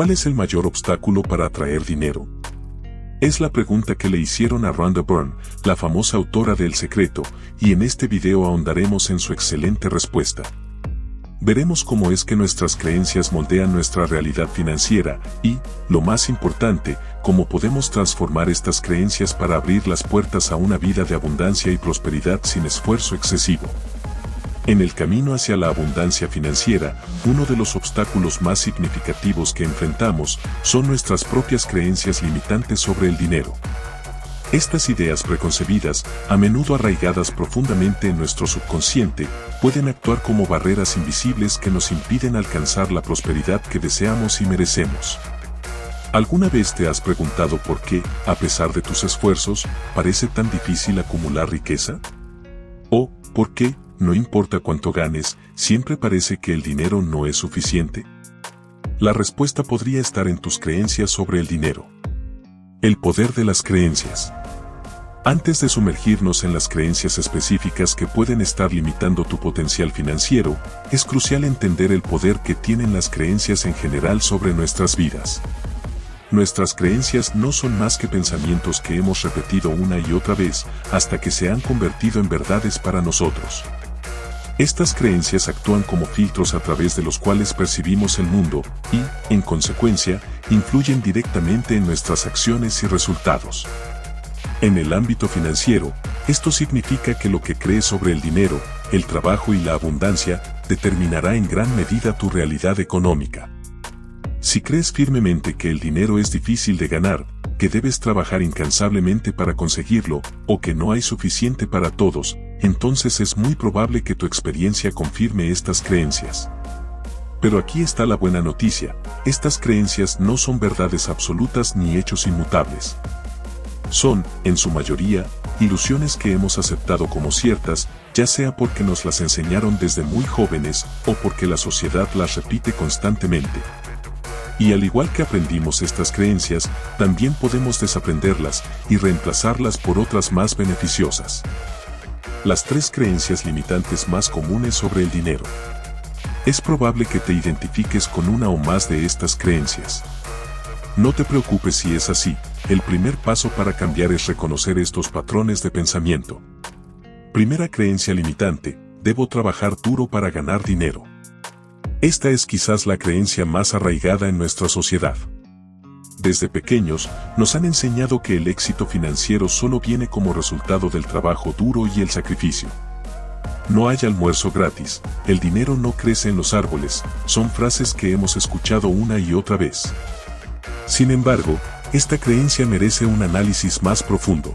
¿Cuál es el mayor obstáculo para atraer dinero? Es la pregunta que le hicieron a Rhonda Byrne, la famosa autora de El Secreto, y en este video ahondaremos en su excelente respuesta. Veremos cómo es que nuestras creencias moldean nuestra realidad financiera y, lo más importante, cómo podemos transformar estas creencias para abrir las puertas a una vida de abundancia y prosperidad sin esfuerzo excesivo. En el camino hacia la abundancia financiera, uno de los obstáculos más significativos que enfrentamos son nuestras propias creencias limitantes sobre el dinero. Estas ideas preconcebidas, a menudo arraigadas profundamente en nuestro subconsciente, pueden actuar como barreras invisibles que nos impiden alcanzar la prosperidad que deseamos y merecemos. ¿Alguna vez te has preguntado por qué, a pesar de tus esfuerzos, parece tan difícil acumular riqueza? ¿O por qué, no importa cuánto ganes, siempre parece que el dinero no es suficiente? La respuesta podría estar en tus creencias sobre el dinero. El poder de las creencias. Antes de sumergirnos en las creencias específicas que pueden estar limitando tu potencial financiero, es crucial entender el poder que tienen las creencias en general sobre nuestras vidas. Nuestras creencias no son más que pensamientos que hemos repetido una y otra vez hasta que se han convertido en verdades para nosotros. Estas creencias actúan como filtros a través de los cuales percibimos el mundo y, en consecuencia, influyen directamente en nuestras acciones y resultados. En el ámbito financiero, esto significa que lo que crees sobre el dinero, el trabajo y la abundancia, determinará en gran medida tu realidad económica. Si crees firmemente que el dinero es difícil de ganar, que debes trabajar incansablemente para conseguirlo, o que no hay suficiente para todos, entonces es muy probable que tu experiencia confirme estas creencias. Pero aquí está la buena noticia: estas creencias no son verdades absolutas ni hechos inmutables. Son, en su mayoría, ilusiones que hemos aceptado como ciertas, ya sea porque nos las enseñaron desde muy jóvenes o porque la sociedad las repite constantemente. Y al igual que aprendimos estas creencias, también podemos desaprenderlas y reemplazarlas por otras más beneficiosas. Las 3 creencias limitantes más comunes sobre el dinero. Es probable que te identifiques con una o más de estas creencias. No te preocupes si es así, el primer paso para cambiar es reconocer estos patrones de pensamiento. Primera creencia limitante: debo trabajar duro para ganar dinero. Esta es quizás la creencia más arraigada en nuestra sociedad. Desde pequeños, nos han enseñado que el éxito financiero solo viene como resultado del trabajo duro y el sacrificio. No hay almuerzo gratis, el dinero no crece en los árboles, son frases que hemos escuchado una y otra vez. Sin embargo, esta creencia merece un análisis más profundo.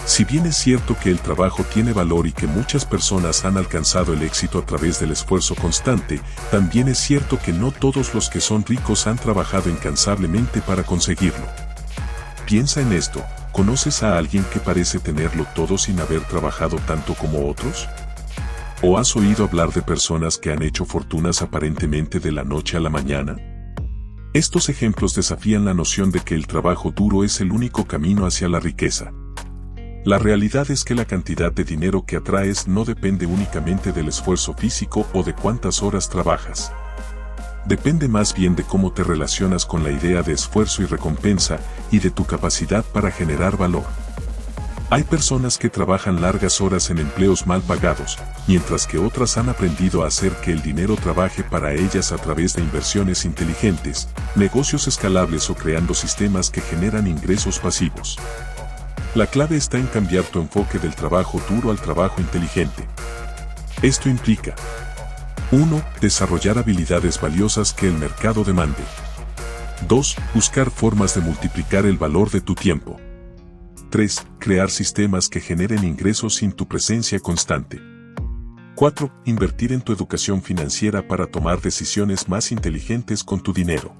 Si bien es cierto que el trabajo tiene valor y que muchas personas han alcanzado el éxito a través del esfuerzo constante, también es cierto que no todos los que son ricos han trabajado incansablemente para conseguirlo. Piensa en esto: ¿conoces a alguien que parece tenerlo todo sin haber trabajado tanto como otros? ¿O has oído hablar de personas que han hecho fortunas aparentemente de la noche a la mañana? Estos ejemplos desafían la noción de que el trabajo duro es el único camino hacia la riqueza. La realidad es que la cantidad de dinero que atraes no depende únicamente del esfuerzo físico o de cuántas horas trabajas. Depende más bien de cómo te relacionas con la idea de esfuerzo y recompensa, y de tu capacidad para generar valor. Hay personas que trabajan largas horas en empleos mal pagados, mientras que otras han aprendido a hacer que el dinero trabaje para ellas a través de inversiones inteligentes, negocios escalables o creando sistemas que generan ingresos pasivos. La clave está en cambiar tu enfoque del trabajo duro al trabajo inteligente. Esto implica: 1. Desarrollar habilidades valiosas que el mercado demande. 2. Buscar formas de multiplicar el valor de tu tiempo. 3. Crear sistemas que generen ingresos sin tu presencia constante. 4. Invertir en tu educación financiera para tomar decisiones más inteligentes con tu dinero.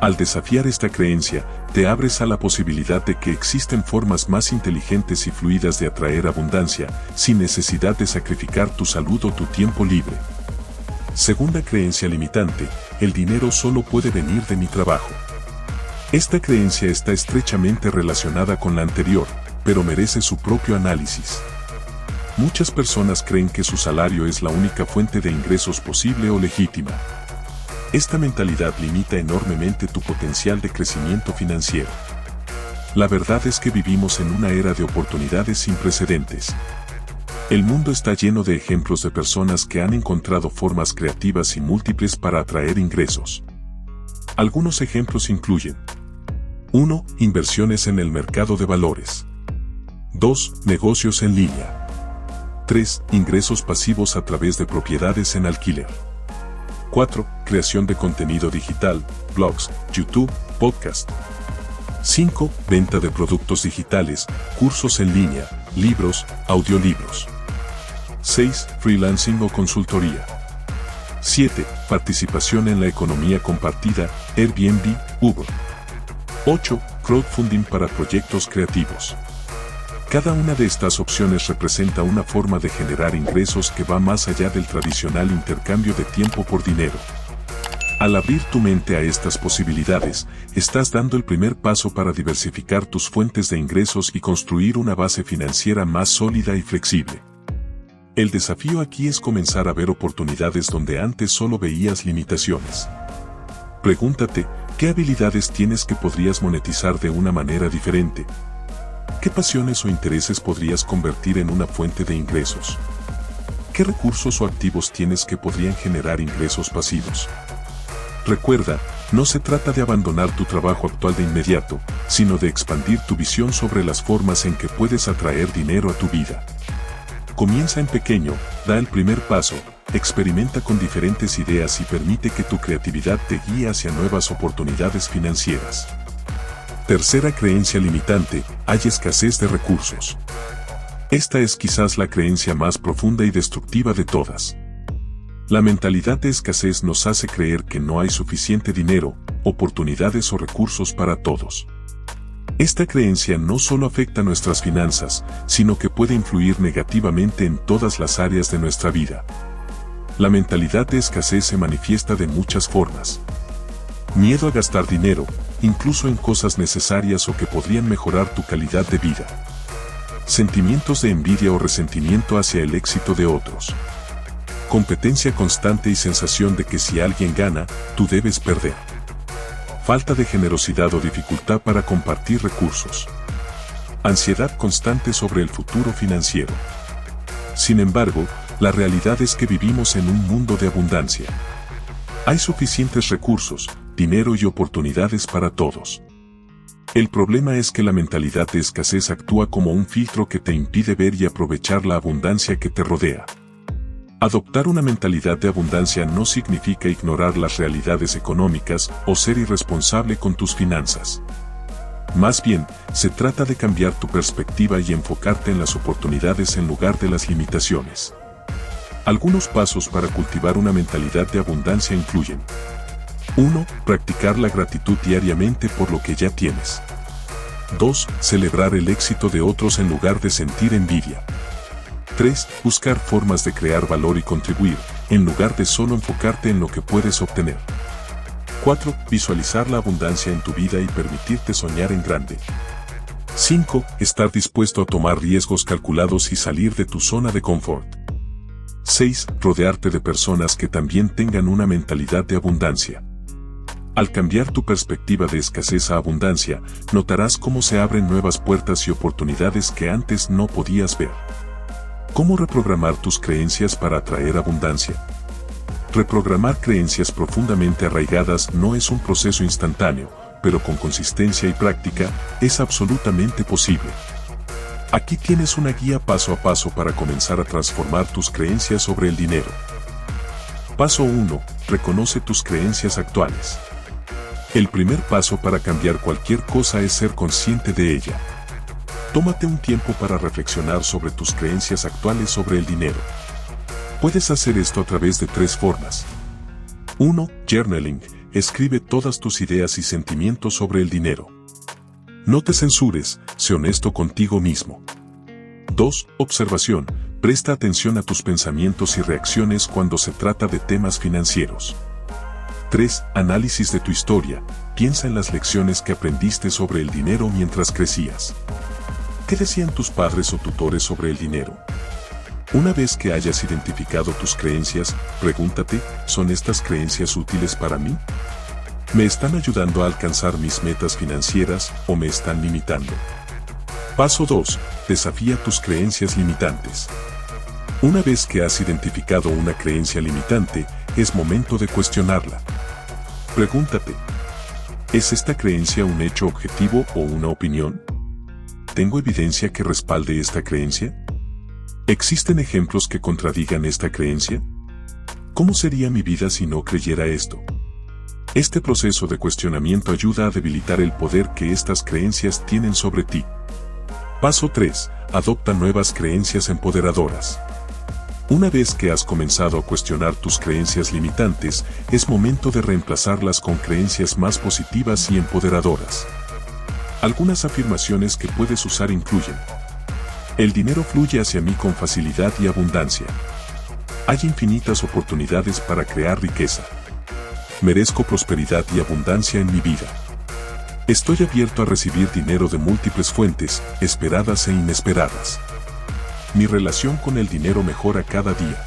Al desafiar esta creencia, te abres a la posibilidad de que existen formas más inteligentes y fluidas de atraer abundancia, sin necesidad de sacrificar tu salud o tu tiempo libre. Segunda creencia limitante: el dinero solo puede venir de mi trabajo. Esta creencia está estrechamente relacionada con la anterior, pero merece su propio análisis. Muchas personas creen que su salario es la única fuente de ingresos posible o legítima. Esta mentalidad limita enormemente tu potencial de crecimiento financiero. La verdad es que vivimos en una era de oportunidades sin precedentes. El mundo está lleno de ejemplos de personas que han encontrado formas creativas y múltiples para atraer ingresos. Algunos ejemplos incluyen: 1. Inversiones en el mercado de valores. 2. Negocios en línea. 3. Ingresos pasivos a través de propiedades en alquiler. 4. Creación de contenido digital, blogs, YouTube, podcast. 5. Venta de productos digitales, cursos en línea, libros, audiolibros. 6. Freelancing o consultoría. 7. Participación en la economía compartida, Airbnb, Uber. 8. Crowdfunding para proyectos creativos. Cada una de estas opciones representa una forma de generar ingresos que va más allá del tradicional intercambio de tiempo por dinero. Al abrir tu mente a estas posibilidades, estás dando el primer paso para diversificar tus fuentes de ingresos y construir una base financiera más sólida y flexible. El desafío aquí es comenzar a ver oportunidades donde antes solo veías limitaciones. Pregúntate, ¿qué habilidades tienes que podrías monetizar de una manera diferente? ¿Qué pasiones o intereses podrías convertir en una fuente de ingresos? ¿Qué recursos o activos tienes que podrían generar ingresos pasivos? Recuerda, no se trata de abandonar tu trabajo actual de inmediato, sino de expandir tu visión sobre las formas en que puedes atraer dinero a tu vida. Comienza en pequeño, da el primer paso, experimenta con diferentes ideas y permite que tu creatividad te guíe hacia nuevas oportunidades financieras. Tercera creencia limitante: hay escasez de recursos. Esta es quizás la creencia más profunda y destructiva de todas. La mentalidad de escasez nos hace creer que no hay suficiente dinero, oportunidades o recursos para todos. Esta creencia no solo afecta nuestras finanzas, sino que puede influir negativamente en todas las áreas de nuestra vida. La mentalidad de escasez se manifiesta de muchas formas. Miedo a gastar dinero, incluso en cosas necesarias o que podrían mejorar tu calidad de vida. Sentimientos de envidia o resentimiento hacia el éxito de otros. Competencia constante y sensación de que si alguien gana, tú debes perder. Falta de generosidad o dificultad para compartir recursos. Ansiedad constante sobre el futuro financiero. Sin embargo, la realidad es que vivimos en un mundo de abundancia. Hay suficientes recursos, dinero y oportunidades para todos. El problema es que la mentalidad de escasez actúa como un filtro que te impide ver y aprovechar la abundancia que te rodea. Adoptar una mentalidad de abundancia no significa ignorar las realidades económicas o ser irresponsable con tus finanzas. Más bien, se trata de cambiar tu perspectiva y enfocarte en las oportunidades en lugar de las limitaciones. Algunos pasos para cultivar una mentalidad de abundancia incluyen: 1. Practicar la gratitud diariamente por lo que ya tienes. 2. Celebrar el éxito de otros en lugar de sentir envidia. 3. Buscar formas de crear valor y contribuir, en lugar de solo enfocarte en lo que puedes obtener. 4. Visualizar la abundancia en tu vida y permitirte soñar en grande. 5. Estar dispuesto a tomar riesgos calculados y salir de tu zona de confort. 6. Rodearte de personas que también tengan una mentalidad de abundancia. Al cambiar tu perspectiva de escasez a abundancia, notarás cómo se abren nuevas puertas y oportunidades que antes no podías ver. ¿Cómo reprogramar tus creencias para atraer abundancia? Reprogramar creencias profundamente arraigadas no es un proceso instantáneo, pero con consistencia y práctica, es absolutamente posible. Aquí tienes una guía paso a paso para comenzar a transformar tus creencias sobre el dinero. Paso 1. Reconoce tus creencias actuales. El primer paso para cambiar cualquier cosa es ser consciente de ella. Tómate un tiempo para reflexionar sobre tus creencias actuales sobre el dinero. Puedes hacer esto a través de 3 formas. 1. Journaling. Escribe todas tus ideas y sentimientos sobre el dinero. No te censures, sé honesto contigo mismo. 2. Observación. Presta atención a tus pensamientos y reacciones cuando se trata de temas financieros. 3. Análisis de tu historia. Piensa en las lecciones que aprendiste sobre el dinero mientras crecías. ¿Qué decían tus padres o tutores sobre el dinero? Una vez que hayas identificado tus creencias, pregúntate, ¿son estas creencias útiles para mí? ¿Me están ayudando a alcanzar mis metas financieras o me están limitando? Paso 2. Desafía tus creencias limitantes. Una vez que has identificado una creencia limitante, es momento de cuestionarla. Pregúntate, ¿es esta creencia un hecho objetivo o una opinión? ¿Tengo evidencia que respalde esta creencia? ¿Existen ejemplos que contradigan esta creencia? ¿Cómo sería mi vida si no creyera esto? Este proceso de cuestionamiento ayuda a debilitar el poder que estas creencias tienen sobre ti. Paso 3. Adopta nuevas creencias empoderadoras. Una vez que has comenzado a cuestionar tus creencias limitantes, es momento de reemplazarlas con creencias más positivas y empoderadoras. Algunas afirmaciones que puedes usar incluyen: el dinero fluye hacia mí con facilidad y abundancia. Hay infinitas oportunidades para crear riqueza. Merezco prosperidad y abundancia en mi vida. Estoy abierto a recibir dinero de múltiples fuentes, esperadas e inesperadas. Mi relación con el dinero mejora cada día.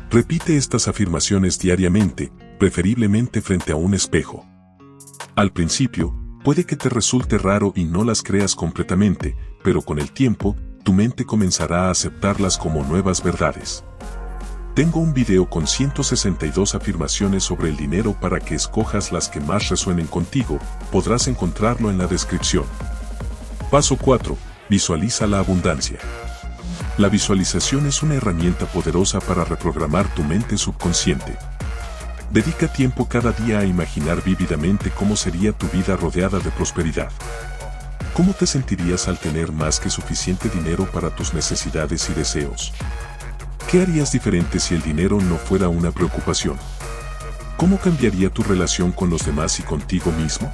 Repite estas afirmaciones diariamente, preferiblemente frente a un espejo. Al principio, puede que te resulte raro y no las creas completamente, pero con el tiempo, tu mente comenzará a aceptarlas como nuevas verdades. Tengo un video con 162 afirmaciones sobre el dinero para que escojas las que más resuenen contigo, podrás encontrarlo en la descripción. Paso 4. Visualiza la abundancia. La visualización es una herramienta poderosa para reprogramar tu mente subconsciente. Dedica tiempo cada día a imaginar vívidamente cómo sería tu vida rodeada de prosperidad. ¿Cómo te sentirías al tener más que suficiente dinero para tus necesidades y deseos? ¿Qué harías diferente si el dinero no fuera una preocupación? ¿Cómo cambiaría tu relación con los demás y contigo mismo?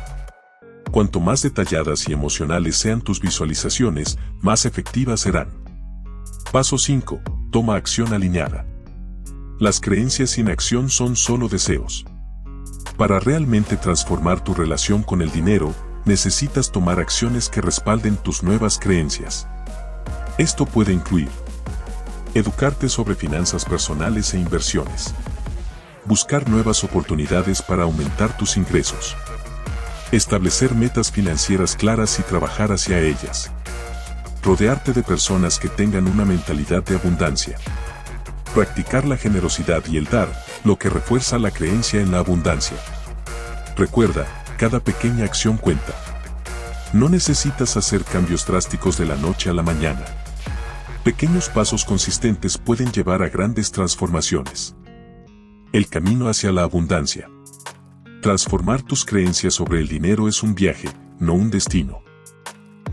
Cuanto más detalladas y emocionales sean tus visualizaciones, más efectivas serán. Paso 5. Toma acción alineada. Las creencias sin acción son solo deseos. Para realmente transformar tu relación con el dinero, necesitas tomar acciones que respalden tus nuevas creencias. Esto puede incluir: educarte sobre finanzas personales e inversiones. Buscar nuevas oportunidades para aumentar tus ingresos. Establecer metas financieras claras y trabajar hacia ellas. Rodearte de personas que tengan una mentalidad de abundancia. Practicar la generosidad y el dar, lo que refuerza la creencia en la abundancia. Recuerda, cada pequeña acción cuenta. No necesitas hacer cambios drásticos de la noche a la mañana. Pequeños pasos consistentes pueden llevar a grandes transformaciones. El camino hacia la abundancia. Transformar tus creencias sobre el dinero es un viaje, no un destino.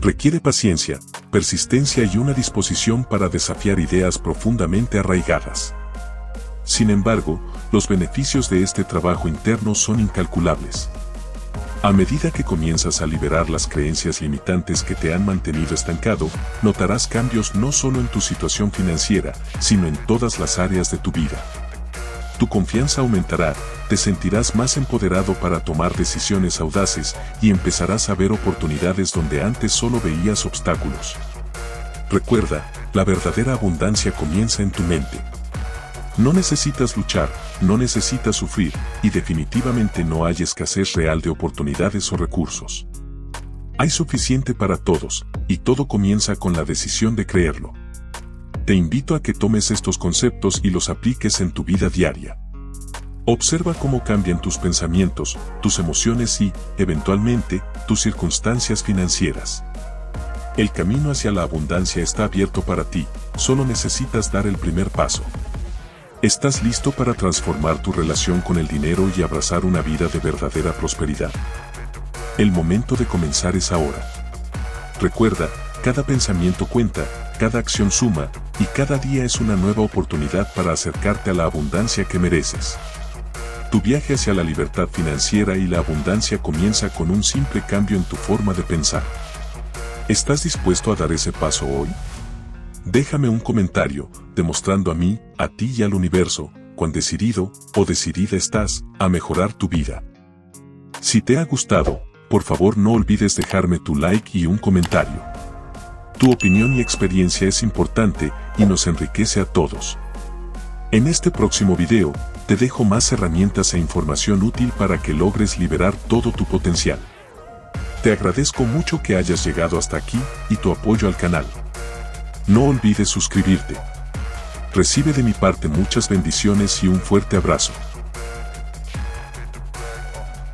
Requiere paciencia, persistencia y una disposición para desafiar ideas profundamente arraigadas. Sin embargo, los beneficios de este trabajo interno son incalculables. A medida que comienzas a liberar las creencias limitantes que te han mantenido estancado, notarás cambios no solo en tu situación financiera, sino en todas las áreas de tu vida. Tu confianza aumentará, te sentirás más empoderado para tomar decisiones audaces y empezarás a ver oportunidades donde antes solo veías obstáculos. Recuerda, la verdadera abundancia comienza en tu mente. No necesitas luchar, no necesitas sufrir, y definitivamente no hay escasez real de oportunidades o recursos. Hay suficiente para todos, y todo comienza con la decisión de creerlo. Te invito a que tomes estos conceptos y los apliques en tu vida diaria. Observa cómo cambian tus pensamientos, tus emociones y, eventualmente, tus circunstancias financieras. El camino hacia la abundancia está abierto para ti, solo necesitas dar el primer paso. ¿Estás listo para transformar tu relación con el dinero y abrazar una vida de verdadera prosperidad? El momento de comenzar es ahora. Recuerda, cada pensamiento cuenta, cada acción suma, y cada día es una nueva oportunidad para acercarte a la abundancia que mereces. Tu viaje hacia la libertad financiera y la abundancia comienza con un simple cambio en tu forma de pensar. ¿Estás dispuesto a dar ese paso hoy? Déjame un comentario, demostrando a mí, a ti y al universo, cuán decidido o decidida estás a mejorar tu vida. Si te ha gustado, por favor no olvides dejarme tu like y un comentario. Tu opinión y experiencia es importante y nos enriquece a todos. En este próximo video, te dejo más herramientas e información útil para que logres liberar todo tu potencial. Te agradezco mucho que hayas llegado hasta aquí y tu apoyo al canal. No olvides suscribirte. Recibe de mi parte muchas bendiciones y un fuerte abrazo.